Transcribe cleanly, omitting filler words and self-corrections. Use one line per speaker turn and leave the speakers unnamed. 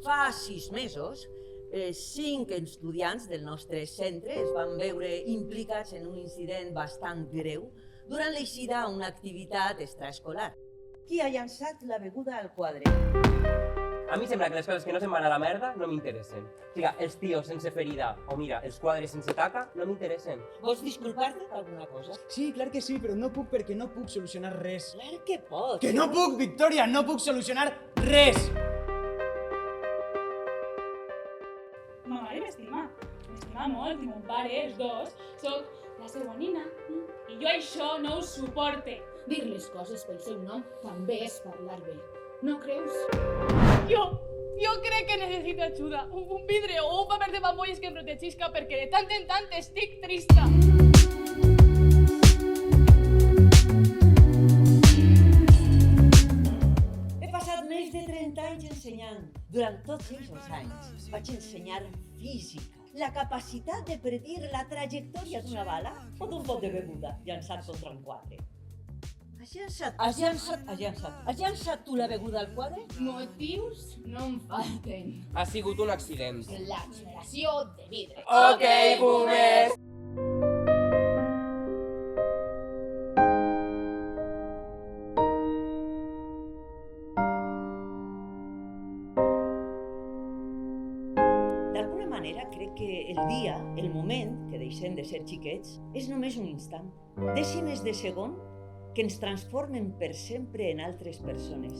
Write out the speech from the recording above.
Fa 6 mesos, 5 estudiants del nostre centre es van veure implicats en un incident bastant greu durant l'eixida a una activitat extraescolar. Qui ha llançat la beguda al quadre?
A mi sembla que les coses que no se'n van a la merda no m'interessen. O sigui, els tios sense ferida o mira, els quadres sense taca no m'interessen.
Vols disculpar-te d'alguna cosa?
Sí, clar que sí, però no puc perquè no puc solucionar res.
Clar que pots.
Que no puc, Victòria, no puc solucionar res!
Ma mare m'estima molt, i mon pare, els dos, soc la seva nina, i jo això no ho suporte.
Dir les coses pel seu nom també és parlar bé. No creus?
Jo crec que necessito ajuda, un vidre o un paper de bambolles que em protegisca perquè de tant en tant estic trista.
He passat més de 30 anys ensenyant. Durant tots aquests anys vaig ensenyar física, la capacitat de predir la trajectòria d'una bala o d'un pot de beguda llançat contra un quadre. Has llançat tu la beguda al quadre?
Motius no em falten.
Ha sigut un accident.
La generació de vidre.
Ok, boomers!
D'alguna manera crec que el dia, el moment que deixem de ser xiquets, és només un instant. Dècimes de segon que ens transformen per sempre en altres persones.